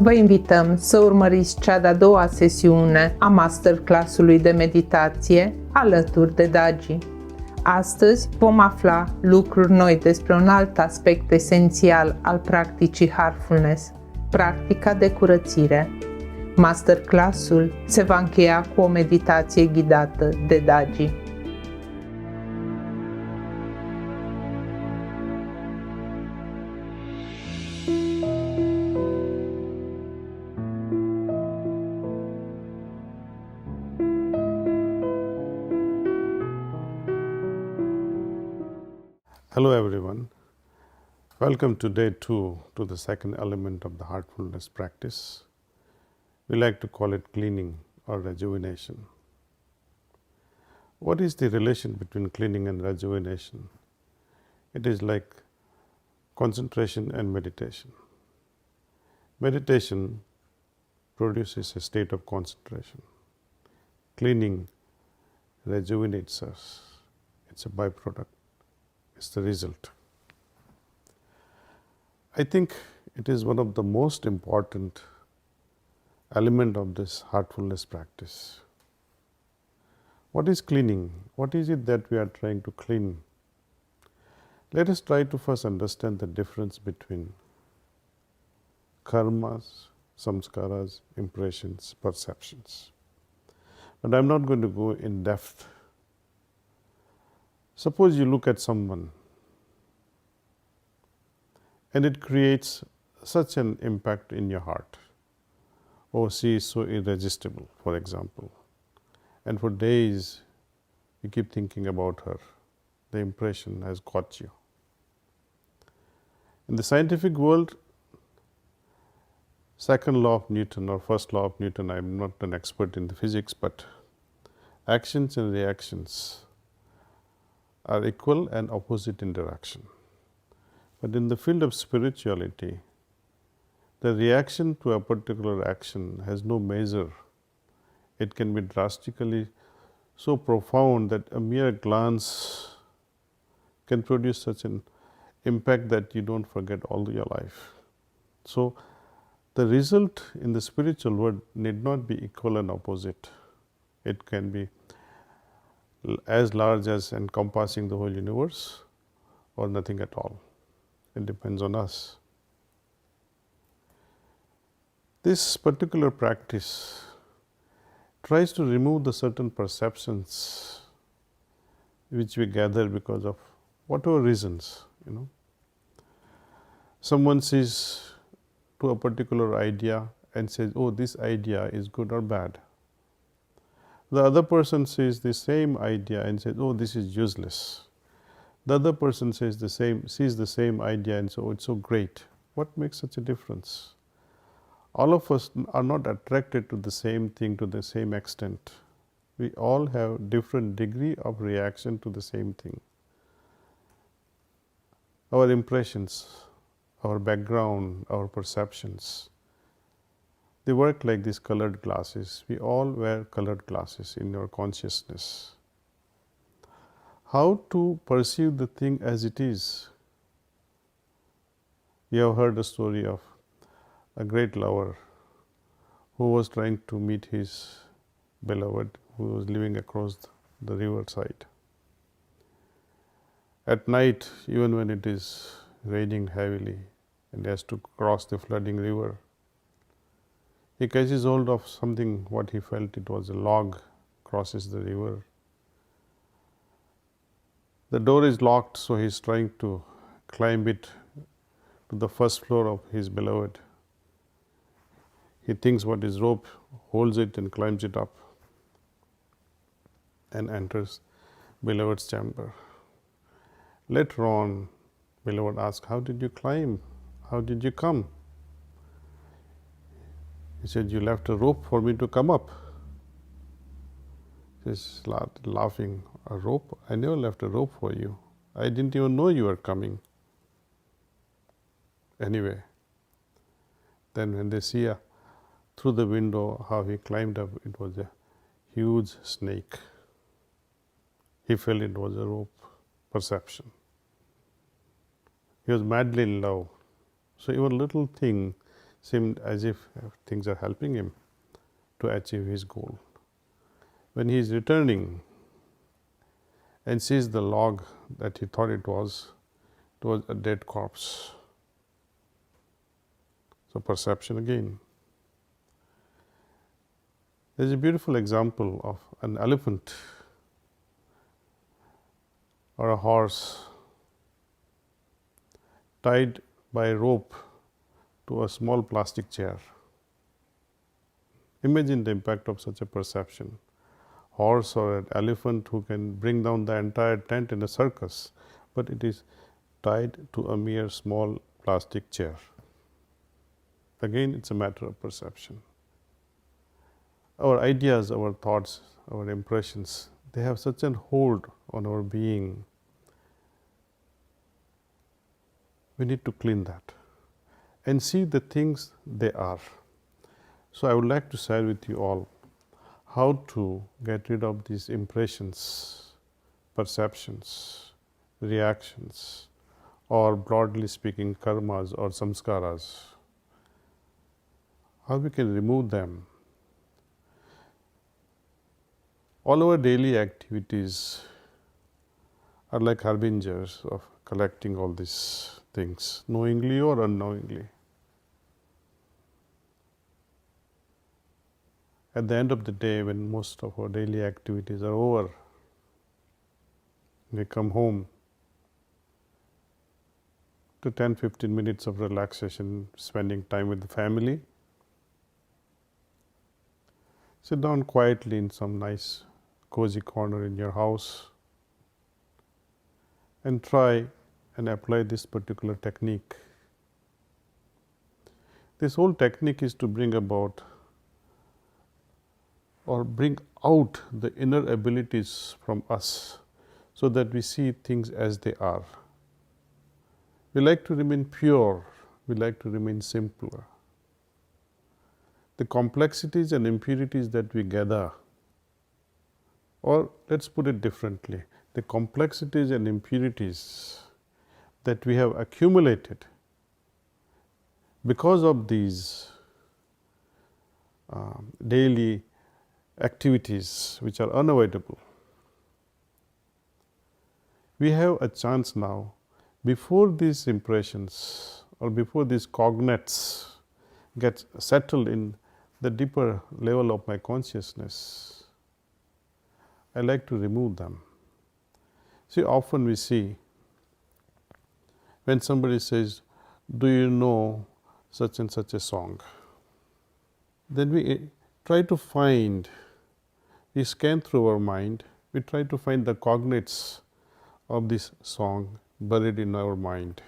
Vă invităm să urmăriți cea de-a doua sesiune a Masterclass-ului de meditație alături de Daaji. Astăzi vom afla lucruri noi despre un alt aspect esențial al practicii Heartfulness, practica de curățire. Masterclass-ul se va încheia cu o meditație ghidată de Daaji. Hello everyone, welcome to day 2 to the second element of the heartfulness practice. We like to call it cleaning or rejuvenation. What is the relation between cleaning and rejuvenation? It is like concentration and meditation. Meditation produces a state of concentration. Cleaning rejuvenates us. It's a byproduct. It's the result. I think it is one of the most important element of this heartfulness practice. What is cleaning? What is it that we are trying to clean? Let us try to first understand the difference between karmas, samskaras, impressions, perceptions. But I'm not going to go in depth. Suppose you look at someone and it creates such an impact in your heart. Oh, she is so irresistible, for example. And for days you keep thinking about her. The impression has got you. In the scientific world, second law of Newton or first law of Newton, I'm not an expert in the physics, but actions and reactions are equal and opposite in direction. But in the field of spirituality, the reaction to a particular action has no measure. It can be drastically so profound that a mere glance can produce such an impact that you don't forget all your life. So, the result in the spiritual world need not be equal and opposite. It can be as large as encompassing the whole universe or nothing at all. It depends on us. This particular practice tries to remove the certain perceptions which we gather because of whatever reasons, Someone sees to a particular idea and says, oh, this idea is good or bad. The other person sees the same idea and says, oh, this is useless. The other person sees the same idea and says, oh, it's so great. What makes such a difference? All of us are not attracted to the same thing to the same extent. We all have different degree of reaction to the same thing. Our impressions, our background, our perceptions, they work like these colored glasses. We all wear colored glasses in our consciousness. How to perceive the thing as it is? You have heard the story of a great lover who was trying to meet his beloved who was living across the riverside. At night, even when it is raining heavily and he has to cross the flooding river, he catches hold of something, what he felt it was a log, crosses the river. The door is locked, so he is trying to climb it to the first floor of his beloved. He thinks what is rope, holds it and climbs it up and enters beloved's chamber. Later on, beloved asks, how did you climb? How did you come? He said, you left a rope for me to come up. She started laughing. A rope? I never left a rope for you. I didn't even know you were coming. Anyway, then when they see through the window how he climbed up, it was a huge snake. He felt it was a rope. Perception. He was madly in love. So even little thing seemed as if things are helping him to achieve his goal. When he is returning and sees the log that he thought it was a dead corpse. So perception again. There's a beautiful example of an elephant or a horse tied by a rope to a small plastic chair. Imagine the impact of such a perception. Horse or an elephant who can bring down the entire tent in a circus, but it is tied to a mere small plastic chair. Again, it's a matter of perception. Our ideas, our thoughts, our impressions, they have such a hold on our being. We need to clean that and see the things they are. So I would like to share with you all how to get rid of these impressions, perceptions, reactions, or broadly speaking, karmas or samskaras. How we can remove them. All our daily activities are like harbingers of collecting all these things, knowingly or unknowingly. At the end of the day, when most of our daily activities are over, we come home to 10-15 minutes of relaxation, spending time with the family. Sit down quietly in some nice cozy corner in your house and try and apply this particular technique. This whole technique is to bring about or bring out the inner abilities from us so that we see things as they are. We like to remain pure, we like to remain simpler. The complexities and impurities that we gather, or let's put it differently, the complexities and impurities that we have accumulated because of these daily activities which are unavoidable. We have a chance now, before these impressions or before these cognates get settled in the deeper level of my consciousness, I like to remove them. See, often we see when somebody says, "Do you know such and such a song?" Then we try to find, we scan through our mind, we try to find the cognates of this song buried in our mind.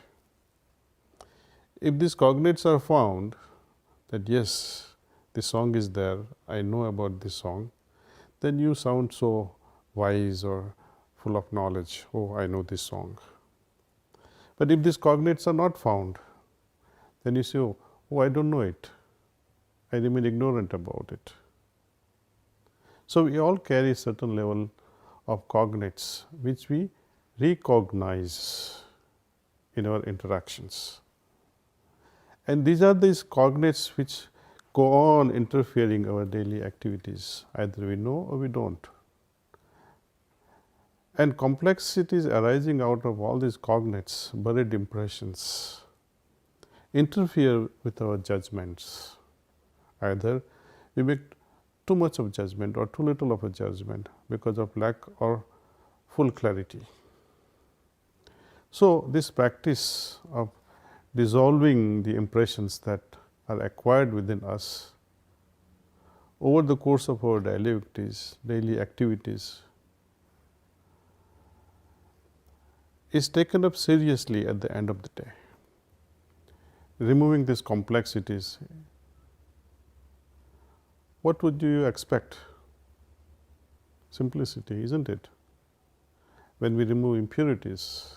If these cognates are found, that yes, the song is there, I know about this song, then you sound so wise or full of knowledge. Oh, I know this song. But if these cognates are not found, then you say, oh, I don't know it. I remain ignorant about it. So we all carry a certain level of cognates which we recognize in our interactions. And these are these cognates which go on interfering our daily activities. Either we know or we don't. And complexities arising out of all these cognates, buried impressions, interfere with our judgments. Either we make too much of judgment or too little of a judgment because of lack or full clarity. So this practice of dissolving the impressions that are acquired within us over the course of our daily activities is taken up seriously at the end of the day. Removing these complexities, what would you expect? Simplicity, isn't it? When we remove impurities,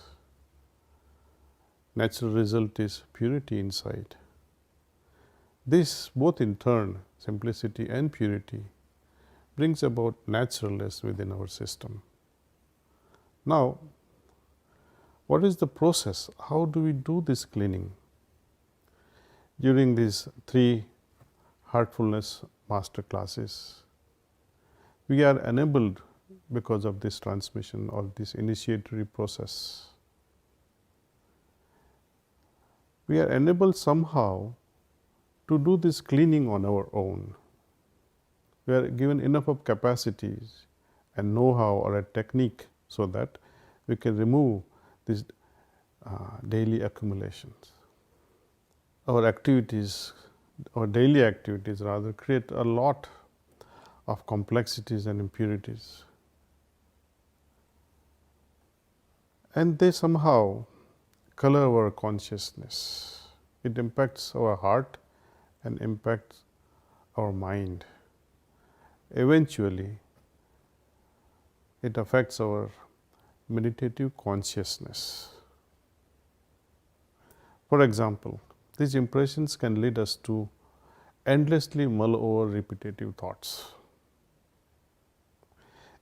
natural result is purity inside. This both in turn, simplicity and purity, brings about naturalness within our system. Now, what is the process? How do we do this cleaning? During these 3 heartfulness master classes, we are enabled because of this transmission or this initiatory process. We are enabled somehow to do this cleaning on our own. We are given enough of capacities and know-how or a technique so that we can remove these daily accumulations. Our activities, our daily activities rather, create a lot of complexities and impurities. And they somehow color our consciousness. It impacts our heart and impacts our mind. Eventually, it affects our meditative consciousness. For example, these impressions can lead us to endlessly mull over repetitive thoughts.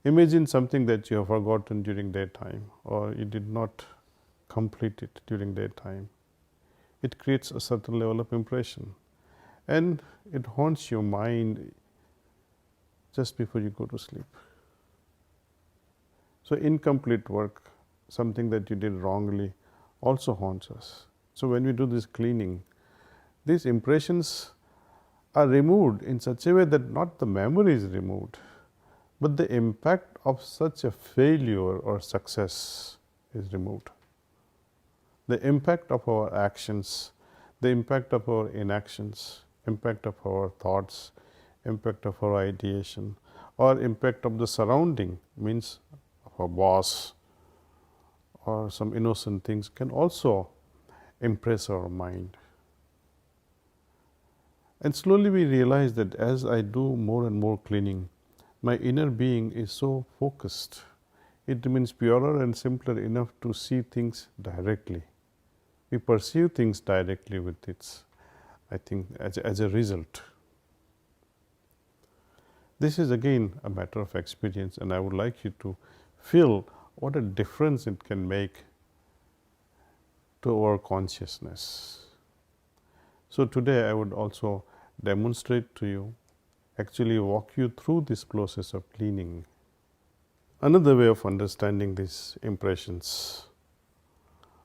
Imagine something that you have forgotten during daytime, or you did not complete it during daytime. It creates a certain level of impression, and it haunts your mind just before you go to sleep. So incomplete work, something that you did wrongly, also haunts us. So when we do this cleaning, these impressions are removed in such a way that not the memory is removed, but the impact of such a failure or success is removed. The impact of our actions, the impact of our inactions, impact of our thoughts, impact of our ideation, or impact of the surrounding, means of our boss or some innocent things, can also impress our mind. And slowly we realize that as I do more and more cleaning, my inner being is so focused. It remains purer and simpler enough to see things directly. We perceive things directly with its, I think, as a result. This is again a matter of experience, and I would like you to feel what a difference it can make to our consciousness. So today I would also demonstrate to you, actually walk you through this process of cleaning. Another way of understanding these impressions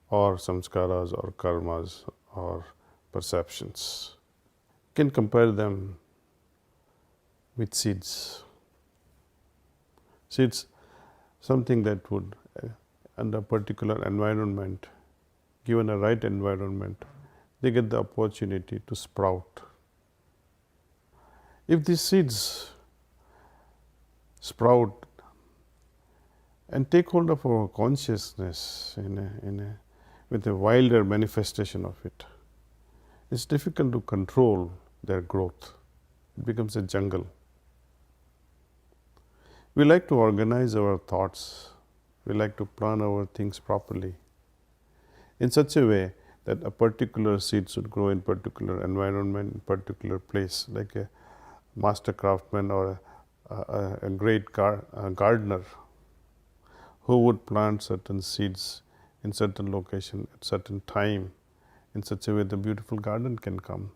or samskaras or karmas or perceptions, you can compare them with seeds. Seeds, something that would, under a particular environment, given a right environment, they get the opportunity to sprout. If these seeds sprout and take hold of our consciousness with a wilder manifestation of it, it's difficult to control their growth. It becomes a jungle. We like to organize our thoughts. We like to plan our things properly in such a way that a particular seed should grow in particular environment, particular place, like a master craftsman or a great gardener who would plant certain seeds in certain location at certain time in such a way the beautiful garden can come.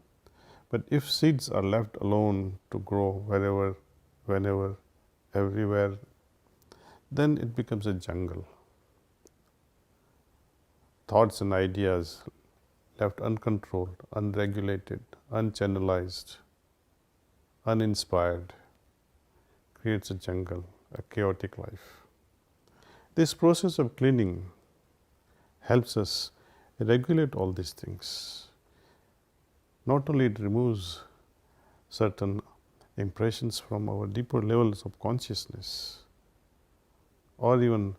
But if seeds are left alone to grow wherever, whenever, everywhere, then it becomes a jungle. Thoughts and ideas left uncontrolled, unregulated, unchannelized, uninspired, creates a jungle, a chaotic life. This process of cleaning helps us regulate all these things. Not only it removes certain impressions from our deeper levels of consciousness or even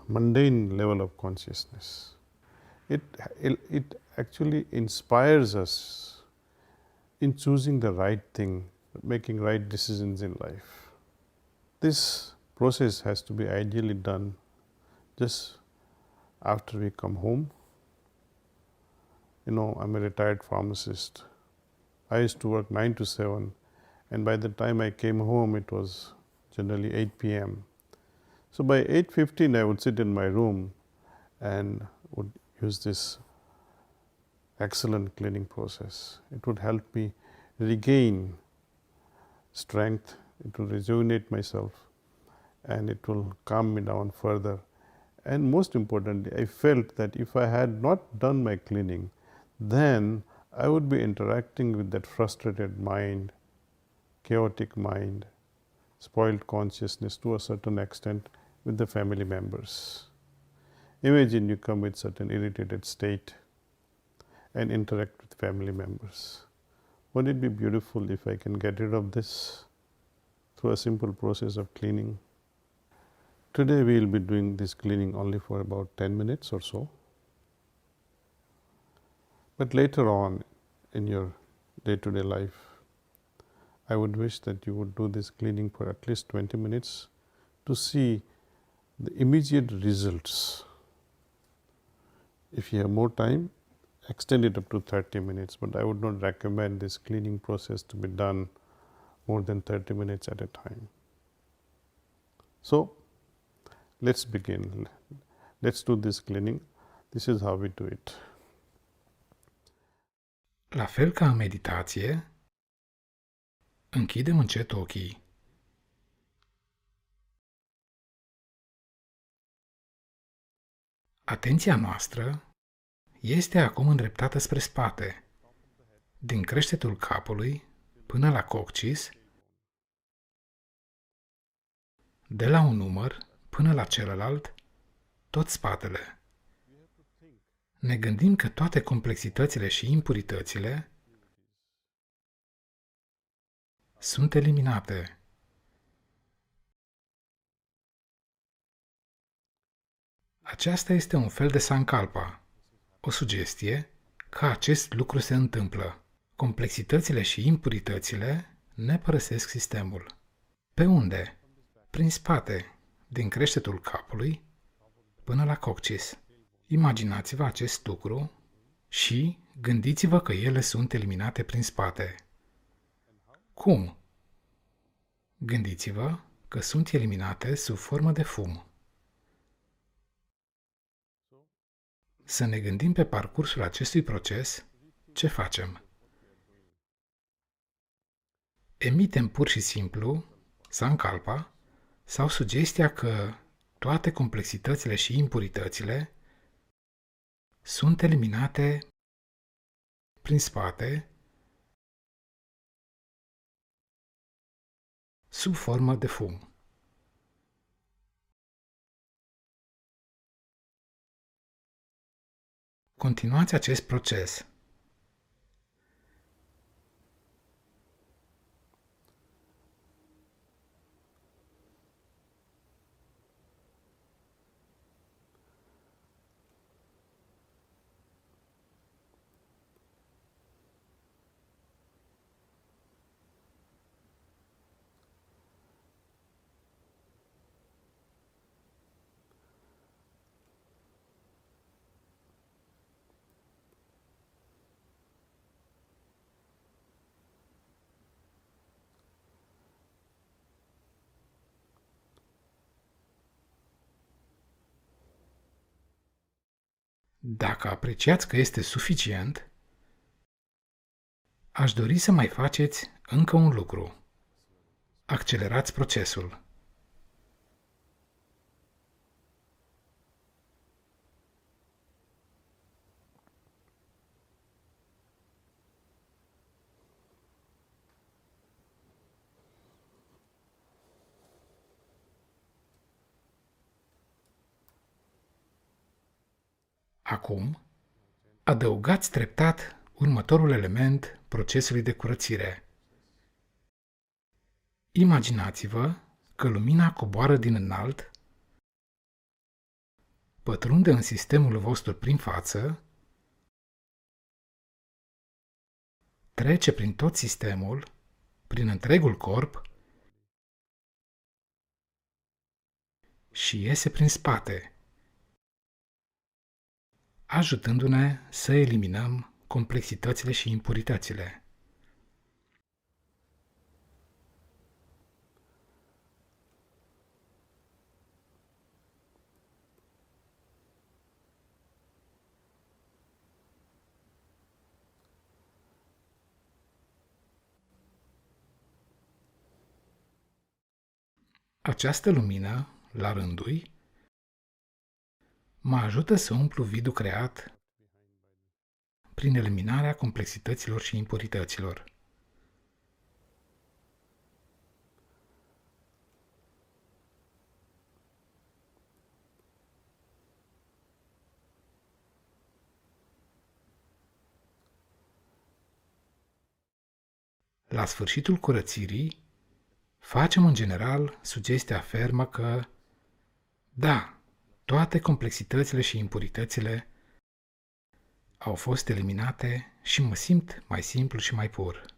mundane level of consciousness, it actually inspires us in choosing the right thing, making right decisions in life. This process has to be ideally done just after we come home. You know, I'm a retired pharmacist. I used to work 9 to 7, and by the time I came home, it was generally 8 p.m. So by 8:15, I would sit in my room and would use this excellent cleaning process. It would help me regain strength, it will rejuvenate myself, and it will calm me down further. And most importantly, I felt that if I had not done my cleaning, then I would be interacting with that frustrated mind, chaotic mind, spoiled consciousness to a certain extent with the family members. Imagine you come with certain irritated state and interact with family members. Wouldn't it be beautiful if I can get rid of this through a simple process of cleaning? Today we will be doing this cleaning only for about 10 minutes or so. But later on in your day-to-day life, I would wish that you would do this cleaning for at least 20 minutes to see the immediate results. If you have more time, extend it up to 30 minutes, but I would not recommend this cleaning process to be done more than 30 minutes at a time. So, let's begin. Let's do this cleaning. This is how we do it. La fel ca în meditație, închidem încet ochii. Atenția noastră este acum îndreptată spre spate, din creștetul capului până la coccis, de la un număr până la celălalt, tot spatele. Ne gândim că toate complexitățile și impuritățile sunt eliminate. Aceasta este un fel de sankalpa, o sugestie că acest lucru se întâmplă. Complexitățile și impuritățile ne părăsesc sistemul. Pe unde? Prin spate, din creștetul capului până la coccis. Imaginați-vă acest lucru și gândiți-vă că ele sunt eliminate prin spate. Cum? Gândiți-vă că sunt eliminate sub formă de fum. Să ne gândim pe parcursul acestui proces ce facem. Emitem pur și simplu sankalpa sau sugestia că toate complexitățile și impuritățile sunt eliminate prin spate sub formă de fum. Continuați acest proces. Dacă apreciați că este suficient, aș dori să mai faceți încă un lucru. Accelerați procesul. Acum, adăugați treptat următorul element procesului de curățire. Imaginați-vă că lumina coboară din înalt, pătrunde în sistemul vostru prin față, trece prin tot sistemul, prin întregul corp și iese prin spate, ajutându-ne să eliminăm complexitățile și impuritățile. Această lumină, la rândul, mă ajută să umplu vidul creat prin eliminarea complexităților și impurităților. La sfârșitul curățirii, facem în general sugestia fermă că, da, toate complexitățile și impuritățile au fost eliminate și mă simt mai simplu și mai pur.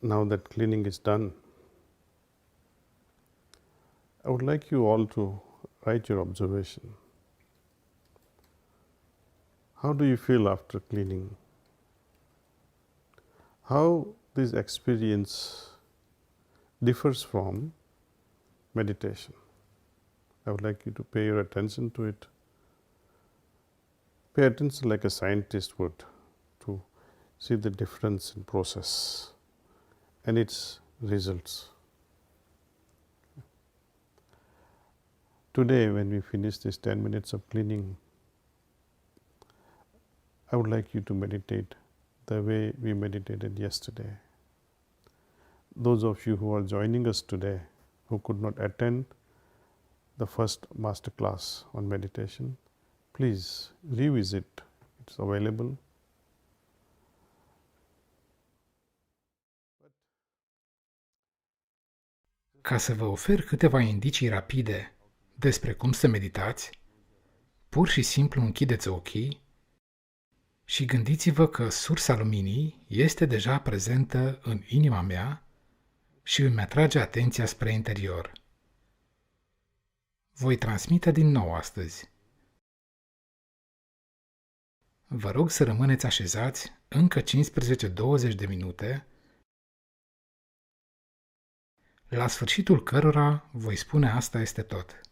Now that cleaning is done, I would like you all to write your observation. How do you feel after cleaning? How this experience differs from meditation? I would like you to pay your attention to it pay attention like a scientist would to see the difference in process and its results. Today, when we finish this 10 minutes of cleaning, I would like you to meditate the way we meditated yesterday. Those of you who are joining us today, who could not attend the first masterclass on meditation, please revisit. It's available. Ca să vă ofer câteva indicii rapide despre cum să meditați, pur și simplu închideți ochii și gândiți-vă că sursa luminii este deja prezentă în inima mea și îmi atrage atenția spre interior. Voi transmite din nou astăzi. Vă rog să rămâneți așezați încă 15-20 de minute, la sfârșitul cărora voi spune asta este tot.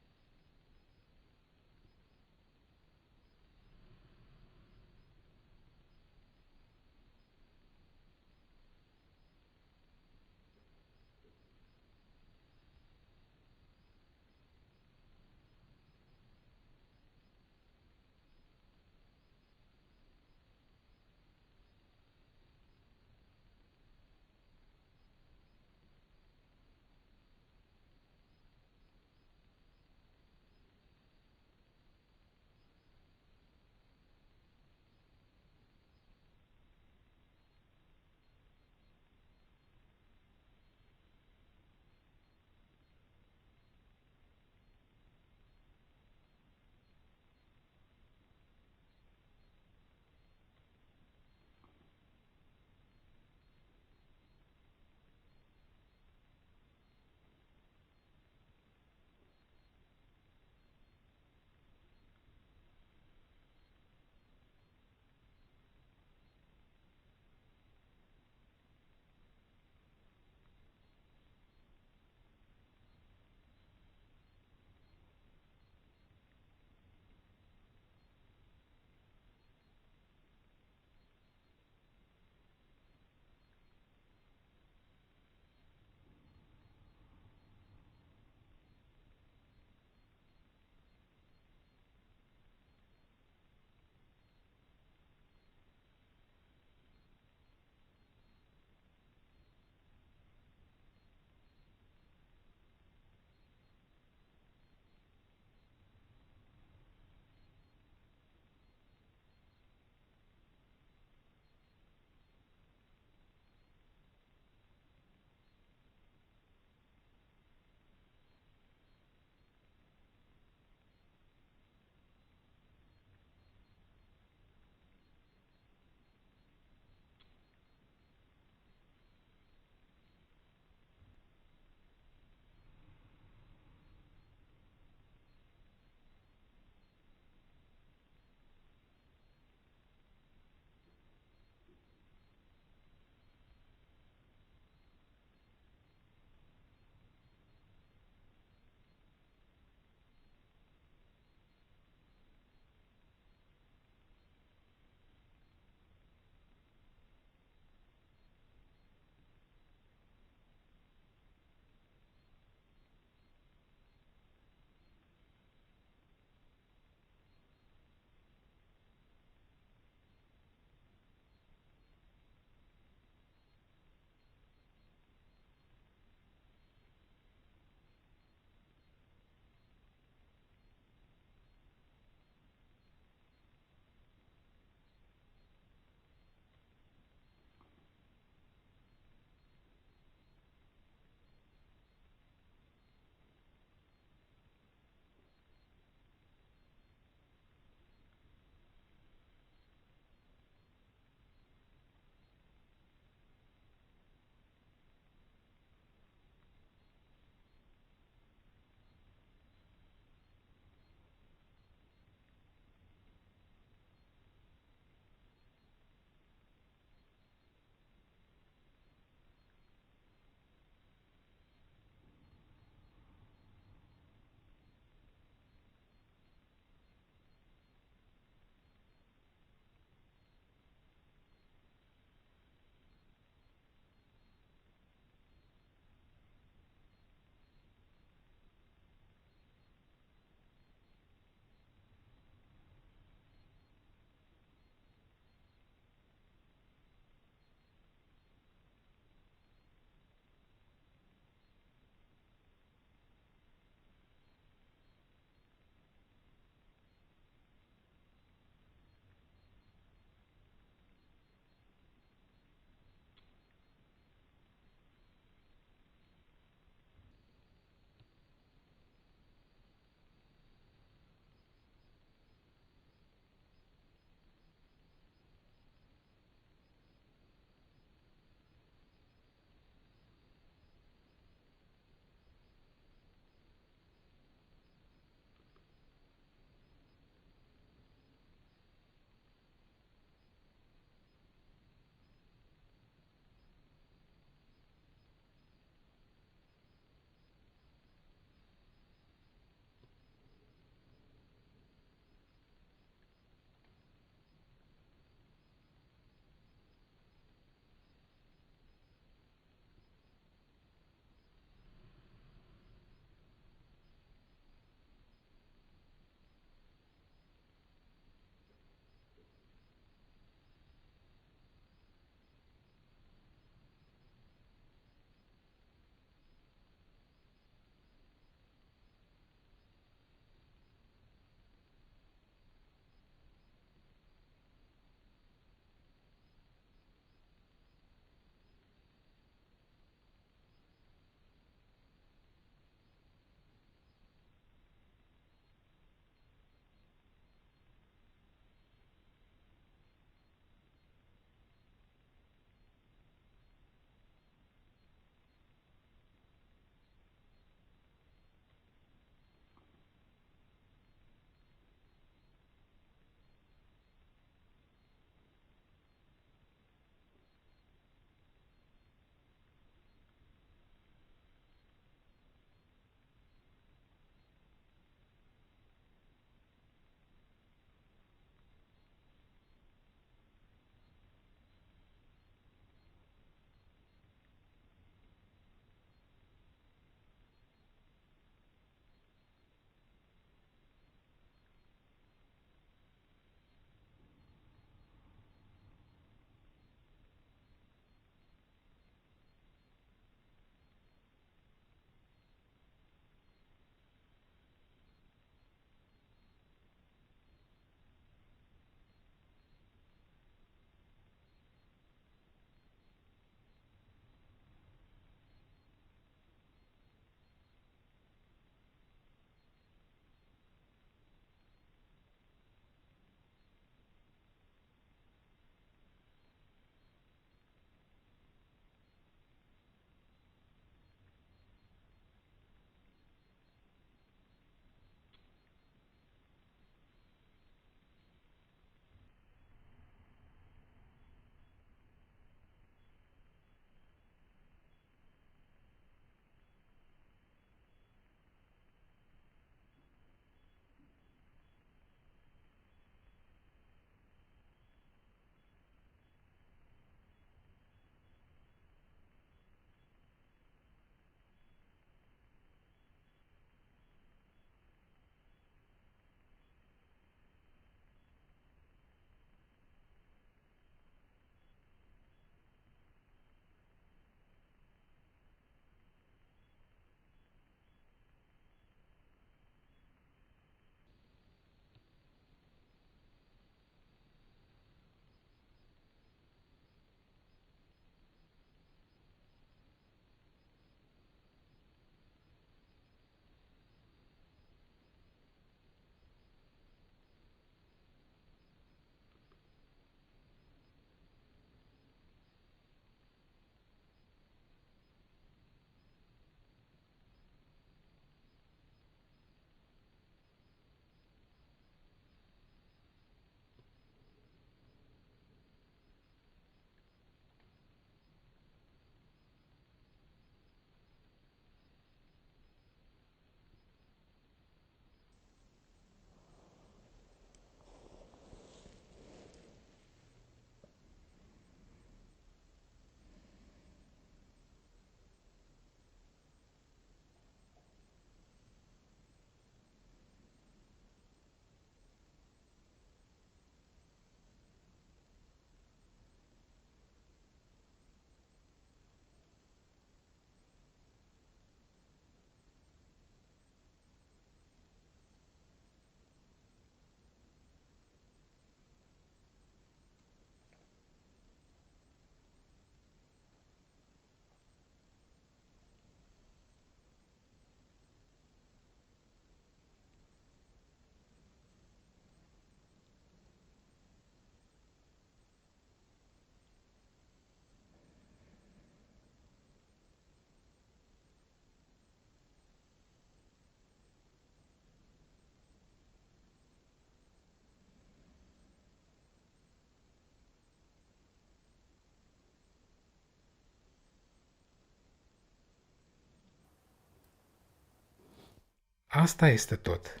Asta este tot.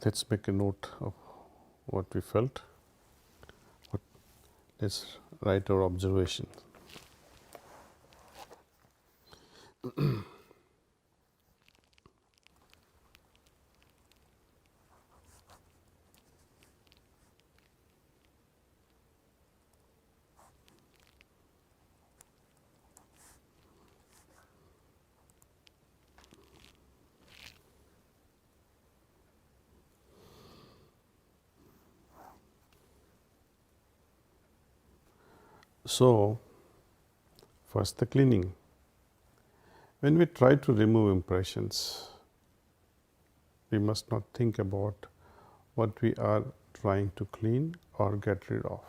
Let's make a note of what we felt. Let's write our observation. So, first the cleaning. When we try to remove impressions, we must not think about what we are trying to clean or get rid of.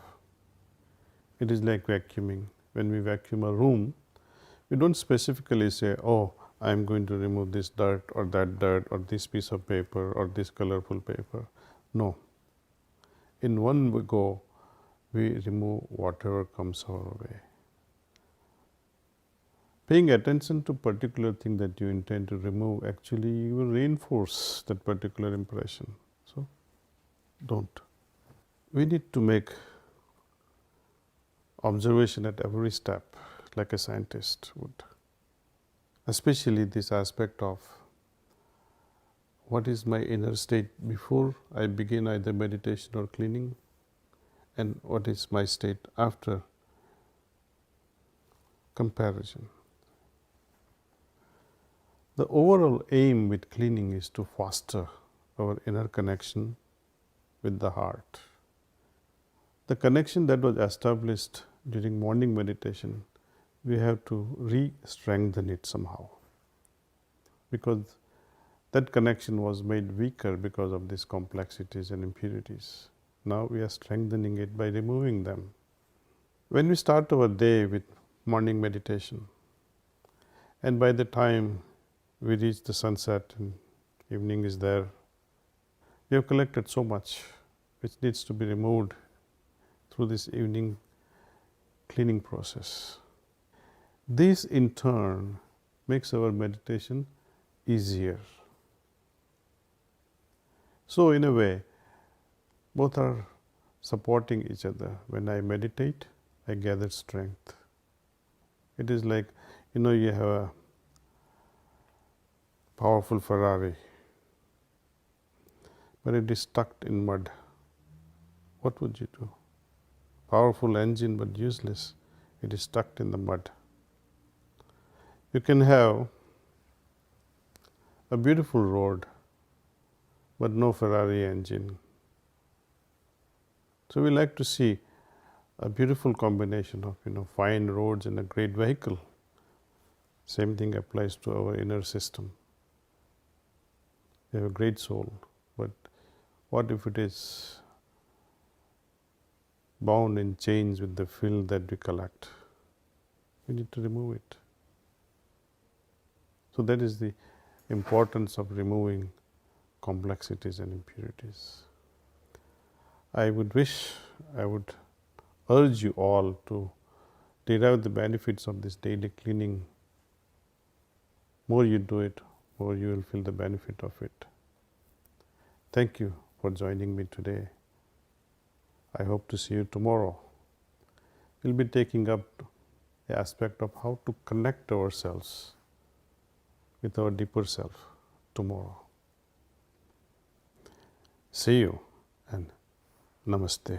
It is like vacuuming. When we vacuum a room, we don't specifically say, oh, I am going to remove this dirt or this piece of paper or this colorful paper. No. In one go, we remove whatever comes our way. Paying attention to particular thing that you intend to remove, actually you will reinforce that particular impression. So, don't. We need to make observation at every step, like a scientist would. Especially this aspect of what is my inner state before I begin either meditation or cleaning, and what is my state after comparison. The overall aim with cleaning is to foster our inner connection with the heart. The connection that was established during morning meditation, we have to re-strengthen it somehow, because that connection was made weaker because of these complexities and impurities. Now we are strengthening it by removing them. When we start our day with morning meditation, and by the time we reach the sunset and evening is there, we have collected so much which needs to be removed through this evening cleaning process. This in turn makes our meditation easier. So in a way, both are supporting each other. When I meditate, I gather strength. It is like, you have a powerful Ferrari, but it is stuck in mud. What would you do? Powerful engine, but useless. It is stuck in the mud. You can have a beautiful road, but no Ferrari engine. So we like to see a beautiful combination of fine roads and a great vehicle. Same thing applies to our inner system. We have a great soul, but what if it is bound in chains with the filth that we collect? We need to remove it. So that is the importance of removing complexities and impurities. I would urge you all to derive the benefits of this daily cleaning. More you do it, more you will feel the benefit of it. Thank you for joining me today. I hope to see you tomorrow. We'll be taking up the aspect of how to connect ourselves with our deeper self tomorrow. See you and Namaste.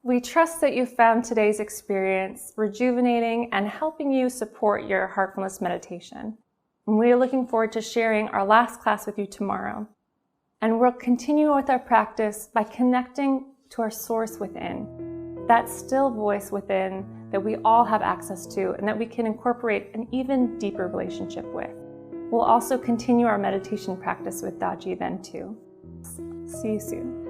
We trust that you found today's experience rejuvenating and helping you support your heartfulness meditation. And we are looking forward to sharing our last class with you tomorrow. And we'll continue with our practice by connecting to our source within, that still voice within that we all have access to and that we can incorporate an even deeper relationship with. We'll also continue our meditation practice with Daaji then too. See you soon.